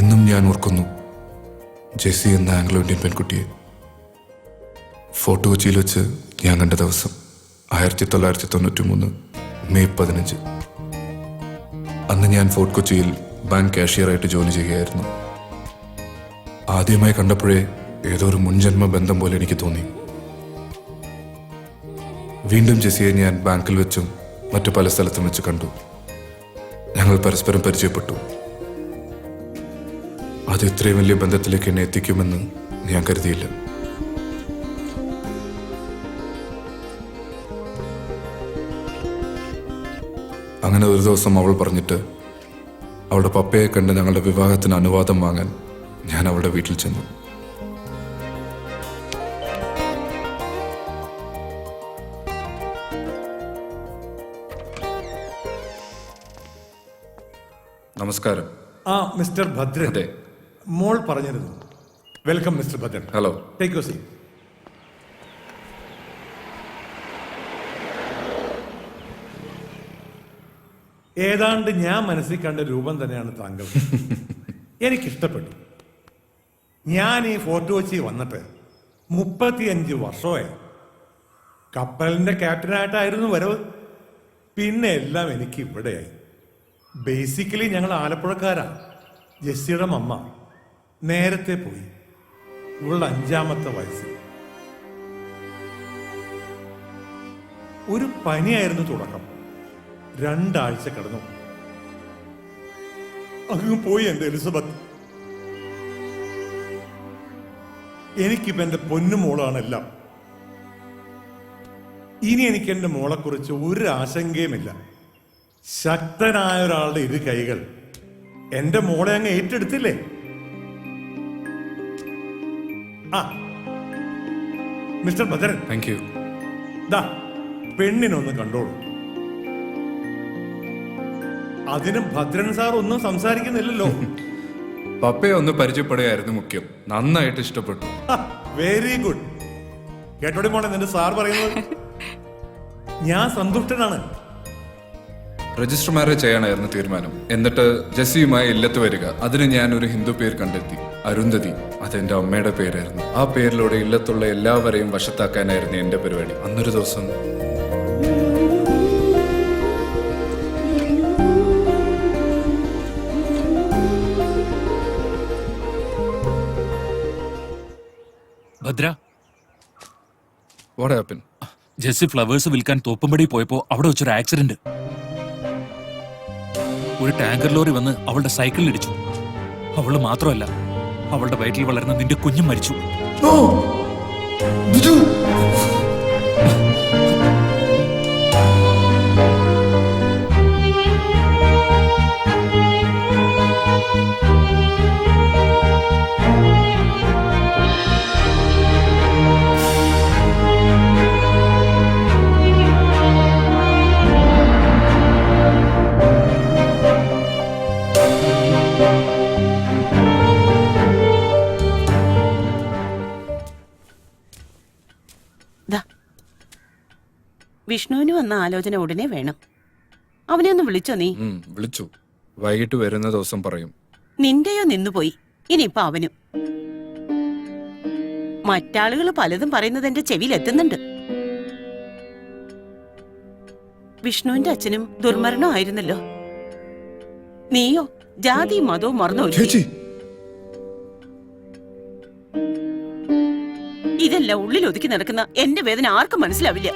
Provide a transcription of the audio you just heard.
ഇന്നും ഞാൻ ഓർക്കുന്നു ജെസ്സി എന്ന ആംഗ്ലോ ഇന്ത്യൻ പെൺകുട്ടിയെ. ഫോർട്ട് കൊച്ചിയിൽ വെച്ച് ഞാൻ കണ്ട ദിവസം 1993 മെയ് 15. അന്ന് ഞാൻ ഫോർട്ട് കൊച്ചിയിൽ ബാങ്ക് കാഷ്യറായിട്ട് ജോലി ചെയ്യുകയായിരുന്നു. ആദ്യമായി കണ്ടപ്പോഴേ ഏതോ ഒരു മുൻജന്മ ബന്ധം പോലെ എനിക്ക് തോന്നി. വീണ്ടും ജെസ്സിയെ ഞാൻ ബാങ്കിൽ വെച്ചും മറ്റു പല സ്ഥലത്തും വെച്ച് കണ്ടു. ഞങ്ങൾ പരസ്പരം പരിചയപ്പെട്ടു. അത് ഇത്രയും വലിയ ബന്ധത്തിലേക്ക് എന്നെ എത്തിക്കുമെന്ന് ഞാൻ കരുതിയില്ല. അങ്ങനെ ഒരു ദിവസം അവൾ പറഞ്ഞിട്ട് അവളുടെ പപ്പയെ കണ്ട് ഞങ്ങളുടെ വിവാഹത്തിന് അനുവാദം വാങ്ങാൻ ഞാൻ അവളുടെ വീട്ടിൽ ചെന്നു. നമസ്കാരം. മിസ്റ്റർ ഭദ്രൻ. അതെ, മോൾ പറഞ്ഞിരുന്നു. Welcome mister Bhadran. Hello. Take you seat. ഏതാണ്ട് ഞാൻ മനസ്സിൽ കണ്ട രൂപം തന്നെയാണ് താങ്കൾ. എനിക്കിഷ്ടപ്പെട്ടു. ഞാൻ ഈ ഫോർട്ട് കൊച്ചി വന്നിട്ട് 35 വർഷമായി. കപ്പലിന്റെ ക്യാപ്റ്റനായിട്ടായിരുന്നു വരവ്. പിന്നെ എല്ലാം എനിക്ക് ഇവിടെയായി. ബേസിക്കലി ഞങ്ങൾ ആലപ്പുഴക്കാരാ. ജെസ്സിയുടെ മമ്മ നേരത്തെ പോയി. ഇവളുടെ 5ാമത്തെ വയസ്സിൽ ഒരു പനിയായിരുന്നു തുടക്കം. 2 ആഴ്ച കിടന്നു. അങ്ങ് പോയി എന്റെ എലിസബത്ത്. എനിക്കിപ്പോ എന്റെ പൊന്നുമോളാണെല്ലാം. ഇനി എനിക്ക് എന്റെ മോളെക്കുറിച്ച് ഒരു ആശങ്കയുമില്ല. ശക്തനായ ഒരാളുടെ 2 കൈകൾ എന്റെ മോളെ അങ്ങ് ഏറ്റെടുത്തില്ലേ? Mister Bhadran, thank you. ദാ പെണ്ണിനൊന്ന് കണ്ടോളൂ. അതിന് ഭദ്രൻ സാർ ഒന്നും സംസാരിക്കുന്നില്ലല്ലോ. പപ്പയെ ഒന്ന് പരിചയപ്പെടുകയായിരുന്നു മുഖ്യം. നന്നായിട്ട് ഇഷ്ടപ്പെട്ടു. Very good. കേട്ടോടി മോളെ നിന്റെ സാർ പറയുന്നത്. ഞാൻ സന്തുഷ്ടനാണ്. രജിസ്റ്റർ മാരേജ് ചെയ്യാനായിരുന്നു തീരുമാനം. എന്നിട്ട് ജെസ്സിയുമായി ഇല്ലത്ത് വരിക. അതിന് ഞാൻ ഒരു ഹിന്ദു പേര് കണ്ടെത്തി, അരുന്ധതി. അതെന്റെ അമ്മയുടെ പേരായിരുന്നു. ആ പേരിലൂടെ ഇല്ലത്തുള്ള എല്ലാവരെയും വശത്താക്കാനായിരുന്നു എന്റെ പരിപാടി. അന്നൊരു ദിവസം Bhadra, what happen? Jessy flowers വിൽക്കാൻ തോപ്പുംപടി പോയപ്പോ അവിടെ വെച്ചൊരു ആക്സിഡന്റ്. ഒരു ടാങ്കർ ലോറി വന്ന് അവളുടെ സൈക്കിളിൽ ഇടിച്ചു. അവള് മാത്രമല്ല, അവളുടെ വയറ്റിൽ വളർന്ന നിന്റെ കുഞ്ഞും മരിച്ചു. വിഷ്ണുവിന് വന്ന ആലോചന ഉടനെ വേണം. അവനെ ഒന്ന് വിളിച്ചോ നീ? വിളിച്ചു. വൈകിട്ട് വരുന്ന ദിവസം പറയും. നിന്റെയോ നിന്നുപോയി. ഇനിയിപ്പൊ അവനും. മറ്റാളുകൾ പലതും പറയുന്നത് എന്റെ ചെവിയിൽ എത്തുന്നുണ്ട്. വിഷ്ണുവിന്റെ അച്ഛനും ദുർമരണമായിരുന്നല്ലോ. നീയോ ജാതിയും മതവും മറന്നു. ഇതെല്ലാം ഉള്ളിൽ ഒതുക്കി നടക്കുന്ന എന്റെ വേദന ആർക്കും മനസ്സിലാവില്ല.